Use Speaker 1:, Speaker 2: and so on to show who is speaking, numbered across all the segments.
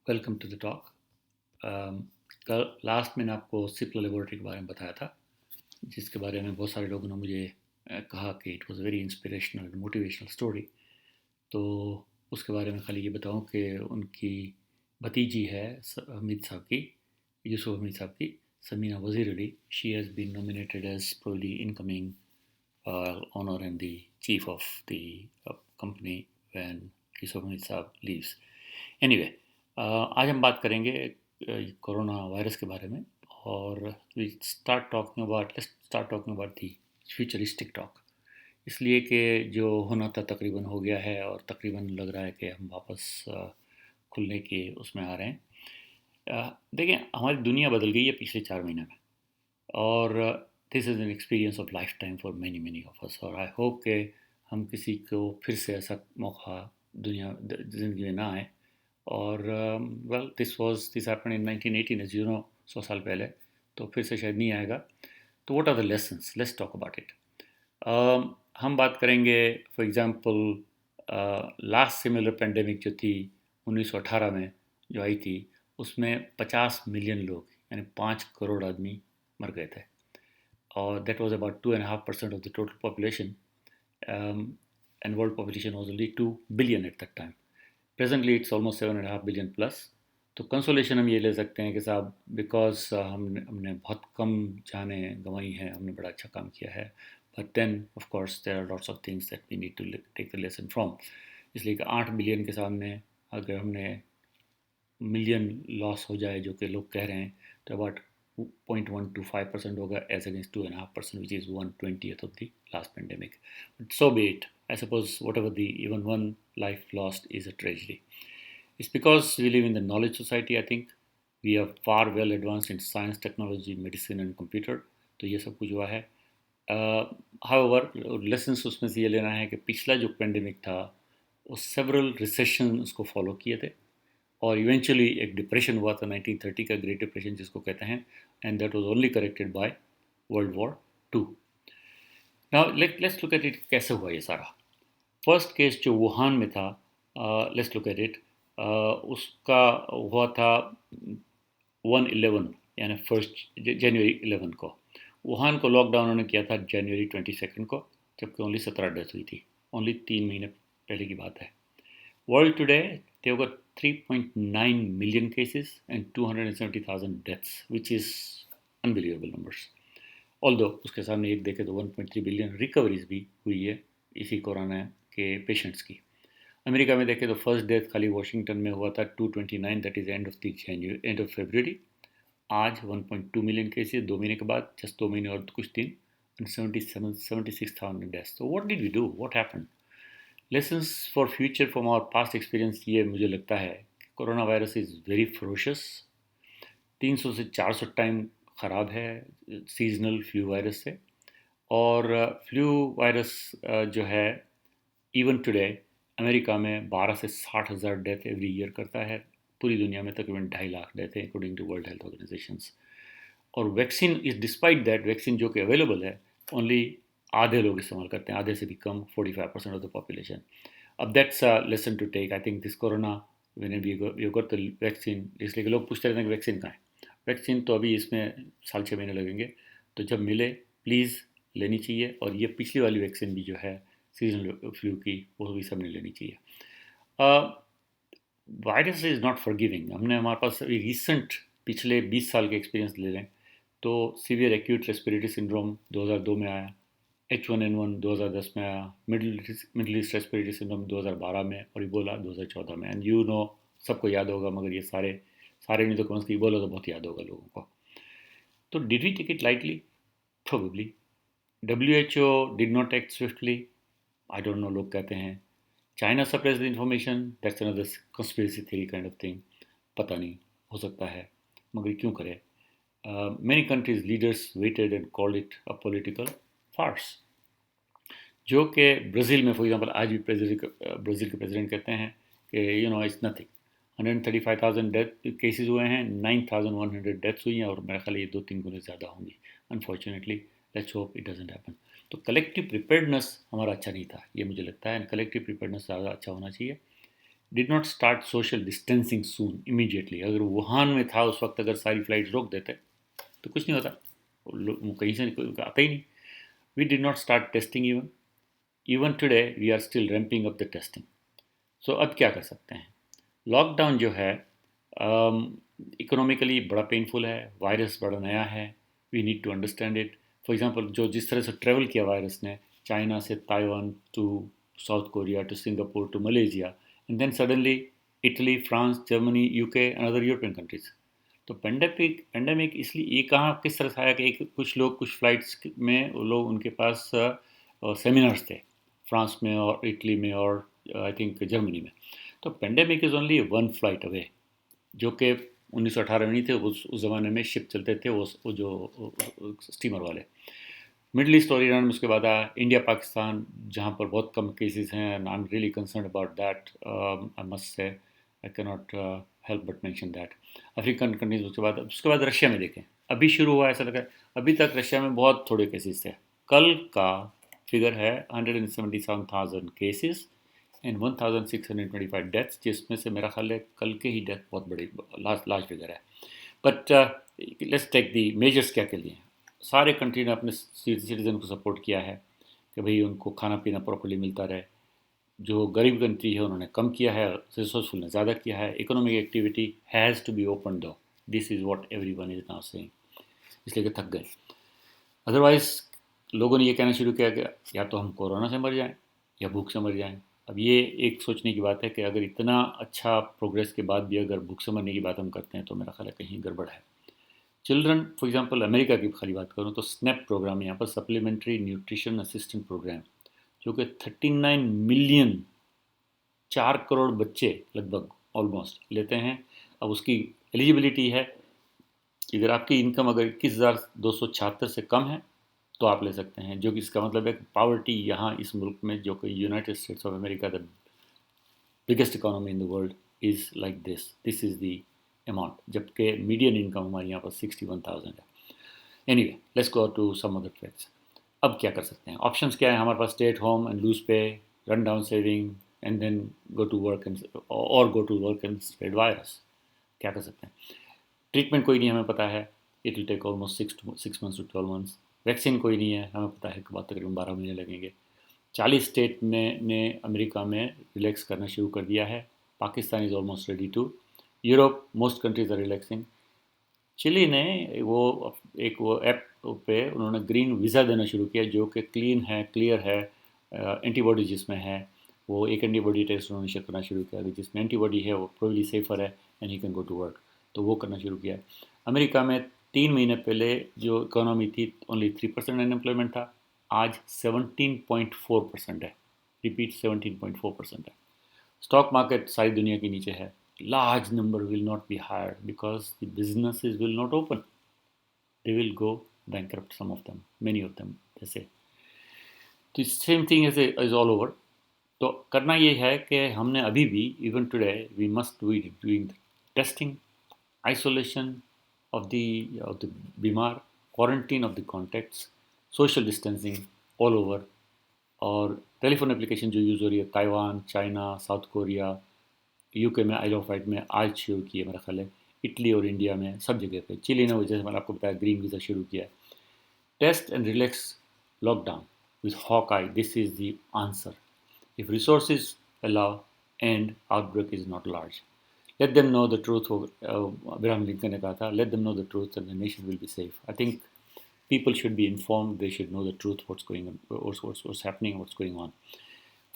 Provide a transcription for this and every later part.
Speaker 1: Welcome to the talk. कल last मैंने आपको सिप्ला लेबोरेटरी के बारे में बताया था, जिसके बारे में बहुत सारे लोगों ने मुझे कहा कि it was very inspirational motivational story. तो उसके बारे में खाली ये बताऊं कि उनकी भतीजी है हमीद साहब की, यूसुफ हमीद साहब की, Sameena Wazir Ali. She has been nominated as probably incoming owner and the chief of the company when Yusuf Hamied साहब लीव्स। एनीवे, आज हम बात करेंगे कोरोना वायरस के बारे में। और we start talking about the futuristic talk, इसलिए कि जो होना था तकरीबन हो गया है और तकरीबन लग रहा है कि हम वापस खुलने के उसमें आ रहे हैं। देखें, हमारी दुनिया बदल गई है पिछले 4 महीने में, और this is an experience of life time for many many of us. और आई होप कि हम किसी को फिर से ऐसा मौका ज़िंदगी में ना आए। और well, this happened in 1918, as you know, 100 साल पहले। तो फिर से शायद नहीं आएगा। तो what are the lessons, let's talk about it. हम बात करेंगे, for example, last similar pandemic जो थी 1918 में, जो आई थी, उसमें 50 मिलियन लोग, यानी 5 करोड़ आदमी मर गए थे। और that was about 2.5% of the total population, and world population was only 2 billion at that time. Presently it's almost 7.5 billion plus. तो कंसोलेशन हम ये ले सकते हैं कि साहब, बिकॉज हमने बहुत कम जानें गंवाई हैं, हमने बड़ा अच्छा काम किया है। But then of course there are lots of things that we need to take the lesson from. इसलिए कि 8 बिलियन के सामने अगर हमने मिलियन लॉस हो जाए, जो कि लोग कह रहे हैं, तो अबाउट 0.125% होगा, as against 2.5%, which is 1/20th of the last pandemic. But so be it, I suppose whatever the even one life lost is a tragedy. It's because we live in the knowledge society, I think. We are far well advanced in science, technology, medicine and computer. तो ये सब कुछ हुआ है। However, lessons उसमें से ये लेना है कि पिछला जो पेंडेमिक था, वो सेवरल रिसेशन उसको फॉलो किए थे, और इवेंचुअली एक डिप्रेशन हुआ था 1930 का, ग्रेट डिप्रेशन जिसको कहते हैं, and that was only corrected bye world war 2। Now let's look at it, कैसे हुआ ये सारा। फर्स्ट केस जो वुहान में था, लेट्स लुक एट इट। उसका हुआ था 1/11, यानी 1 जनवरी 11 को। वुहान को लॉकडाउन उन्होंने किया था January 22 को, जबकि ओनली 17 डेथ हुई थी। ओनली 3 महीने पहले की बात है। World today, they have got 3.9 million cases and 270,000 deaths, which is unbelievable numbers. Although उसके सामने एक देखे तो 1.3 बिलियन रिकवरीज भी हुई है इसी कोरोना के पेशेंट्स की। अमेरिका में देखें तो फर्स्ट डेथ खाली वॉशिंगटन में हुआ था 229, that is end of February. आज 1.2 मिलियन केसेस 2 महीने के बाद, जस्ट 2 महीने और कुछ दिन, एंड 76,000 डेथ्स। तो what did we do, what happened? Lessons for future from our past experience, ये मुझे लगता है कि corona virus is very ferocious. 300 से 400 टाइम ख़राब है सीजनल फ्लू वायरस से। और फ्लू वायरस जो है, इवन टुडे अमेरिका में 12 से 60,000 डेथ एवरी ईयर करता है। पूरी दुनिया में तकरीबन 2.5 लाख डेथ है according to World Health Organisations. और vaccine is, despite that, vaccine जो कि अवेलेबल है, ओनली आधे लोग इस्तेमाल करते हैं, आधे से भी कम, 45% ऑफ द पॉपुलेशन। अब that's a lesson to take, I think, this corona when we got the vaccine. इसलिए कि लोग पूछते रहते हैं कि वैक्सीन कहाँ है। वैक्सीन तो अभी इसमें 6-6 महीने लगेंगे, तो जब मिले प्लीज़ लेनी चाहिए। और ये पिछली वाली वैक्सीन भी जो है सीजनल फ्लू की, वो भी सबने लेनी चाहिए। Virus is not forgiving. हमारे पास अभी रिसेंट पिछले 20 साल के एक्सपीरियंस ले लें तो सीवियर एक्यूट रेस्पिरेटरी सिंड्रोम 2002 में आया, H1N1 2010 में आया, मिडिल ईस्ट रेस्पिरेटरी सिंड्रोम 2012 में, और इबोला 2014 में। एंड यू नो, सबको याद होगा, मगर ये सारे सारे नहीं तो कम से कम इबोला तो बहुत याद होगा लोगों को। तो did we take it lightly? Probably. WHO did not act swiftly, I don't know, लोग कहते हैं। China suppress the information, that's another conspiracy theory kind of thing. पता नहीं, हो सकता है, मगर क्यों करे। Many countries leaders waited and called it a political farce, जो कि ब्राज़ील में, फॉर एग्जांपल, आज भी ब्राज़ील के प्रेसिडेंट कहते हैं कि you know it's nothing. 135,000 death cases हुए हैं, 9,100 डेथ्स हुई हैं, और मेरा ख्याल ये 2-3 गुने ज़्यादा होंगी unfortunately. Let's hope it doesn't happen. तो कलेक्टिव प्रिपेयर्डनेस हमारा अच्छा नहीं था, ये मुझे लगता है। कलेक्टिव प्रिपेयर्डनेस ज़्यादा अच्छा होना चाहिए। Did not start social distancing soon immediately. अगर वुहान में था उस वक्त, अगर सारी फ्लाइट रोक देते तो कुछ नहीं होता, कहीं से कोई आता ही नहीं। We did not start testing even, even today we are still ramping up the testing. So अब क्या कर सकते हैं? लॉकडाउन जो है इकोनॉमिकली बड़ा पेनफुल है, वायरस बड़ा नया है, we need to understand it. For example जो जिस तरह से ट्रेवल किया वायरस ने, चाइना से Taiwan to South Korea to Singapore to Malaysia, and then suddenly Italy, France, Germany, UK and other European countries. तो पेंडेमिक इसलिए ये कहाँ किस तरह से आया कि एक कुछ लोग कुछ फ्लाइट्स में वो लोग उनके पास सेमिनार्स थे फ्रांस में और इटली में और आई थिंक जर्मनी में। तो pandemic is only one flight away, जो कि 1918 में नहीं थे, उस ज़माने में शिप चलते थे, वो जो स्टीमर वाले। मिडल ईस्ट और ईरान में उसके बाद आया इंडिया पाकिस्तान, जहाँ पर बहुत कम केसेस हैं, and I am really concern about that, I must say I can not help but mention that. African countries उसके बाद रशिया में देखें, अभी शुरू हुआ, ऐसा लगा अभी तक रशिया में बहुत थोड़े केसेस थे। कल का फिगर है 177,000 केसेस एंड 1625 डेथ्स, जिसमें से मेरा ख्याल है कल के ही डेथ बहुत बड़ी लार्ज फिगर है। But let's take the measures क्या के लिए। सारे कंट्री ने अपने सिटीजन को सपोर्ट किया है कि भाई उनको खाना पीना प्रॉपर्ली मिलता रहे। जो गरीब कंट्री है उन्होंने कम किया है, रिसोर्सफुल ने ज़्यादा किया है। Economic activity has to be open though, this is what everyone is now saying, इसलिए कि थक गए। अदरवाइज लोगों ने ये कहना शुरू किया कि या तो हम कोरोना से मर जाएं या भूख से मर जाएं। अब ये एक सोचने की बात है कि अगर इतना अच्छा प्रोग्रेस के बाद भी अगर भूख से मरने की बात हम करते हैं तो मेरा ख्याल है कहीं गड़बड़ है। चिल्ड्रन फॉर एग्जांपल अमेरिका की खाली बात करूँ तो स्नैप प्रोग्राम, यहाँ पर सप्लीमेंट्री न्यूट्रिशन असिस्टेंट प्रोग्राम, जो कि 39 मिलियन, 4 करोड़ बच्चे लगभग ऑलमोस्ट लेते हैं। अब उसकी एलिजिबिलिटी है कि अगर आपकी इनकम अगर 21,276 से कम है तो आप ले सकते हैं, जो कि इसका मतलब है कि पावर्टी यहाँ इस मुल्क में, जो कि United States of America the biggest economy in the world, is like this is the amount, जबकि मीडियन इनकम हमारे यहाँ पर 61,000 है। Anyway let's go to some other facts. अब क्या कर सकते हैं? ऑप्शंस क्या है हमारे पास? Stay at home and lose pay, run down saving and then go to work and spread virus. क्या कर सकते हैं? ट्रीटमेंट कोई नहीं, हमें पता है it will take almost 6 months to 12 months। Vaccine कोई नहीं है, हमें पता है कि बहुत तकरीबन 12 महीने लगेंगे। 40 स्टेट ने अमेरिका में रिलैक्स करना शुरू कर दिया है। Pakistan is almost ready to. Europe most countries are relaxing. Chile ने वो ऐप पे उन्होंने ग्रीन वीज़ा देना शुरू किया, जो कि क्लीन है, क्लियर है, एंटीबॉडी जिसमें है। वो एक एंटीबॉडी टेस्ट उन्होंने करना शुरू किया कि जिसमें एंटीबॉडी है वो प्रोबेबली सेफर है and he can go to work, तो वो करना शुरू किया। अमेरिका में 3 महीने पहले जो इकोनॉमी थी ओनली 3% अनएम्प्लॉयमेंट था, आज 17.4% है। रिपीट, 17.4% है। स्टॉक मार्केट सारी दुनिया के नीचे है। Large number will not be hired because the businesses will not open. They will go bankrupt, some of them, many of them, they say. तो same thing is all over. तो करना ये है कि हमने अभी भी, even today, we must be doing testing, isolation of the बीमार, quarantine of the contacts, social distancing all over. और टेलीफोन एप्लीकेशन जो यूज़ हो रही है, Taiwan, China, South Korea, UK में आइल ऑफ वाइट में आज शुरू की है मेरा ख्याल है, इटली और इंडिया में सब जगह पे, चिली ने जैसे मैंने आपको बताया ग्रीन वीज़ा शुरू किया है। Test and relax lockdown with hawk eye, this is the answer if resources allow and outbreak is not large. Let them know the truth, Abraham Lincoln ने कहा था, let them know the truth and the nation will be safe. I think people should be informed, they should know the truth, what's going on, what's happening, what's going on.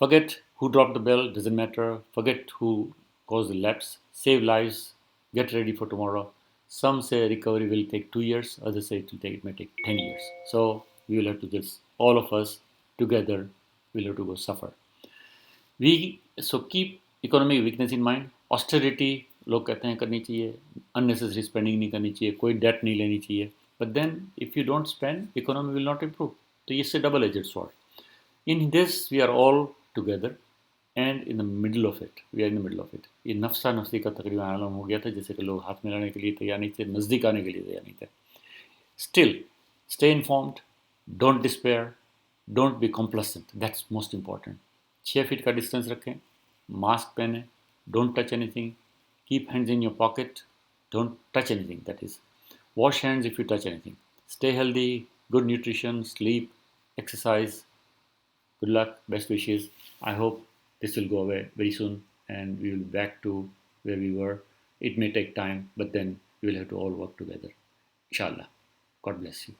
Speaker 1: Forget who dropped the bell, doesn't matter. Forget who caused the lapse. Save lives, get ready for tomorrow. Some say recovery will take 2 years, others say it may take 10 years. So we will have to just, all of us together, will have to go suffer. So keep economic weakness in mind. Austerity लोग कहते हैं करनी चाहिए, unnecessary spending नहीं करनी चाहिए, कोई debt नहीं लेनी चाहिए। But then if you don't spend, economy will not improve. तो ये double edged sword. In this we are all together and in the middle of it, we are in the middle of it. ये नफ्सा नफ्सी का तकरीबन आलम हो गया था, जैसे कि लोग हाथ मिलाने के लिए तैयार नहीं थे, नज़दीक आने के लिए तैयार नहीं थे। Still, stay informed, don't despair, don't be complacent, that's most important. 6 feet का डिस्टेंस रखें, मास्क पहने, Don't touch anything. Keep hands in your pocket. Don't touch anything. That is, wash hands if you touch anything. Stay healthy, good nutrition, sleep, exercise. Good luck, best wishes. I hope this will go away very soon and we will be back to where we were. It may take time, but then we will have to all work together. Inshallah. God bless you.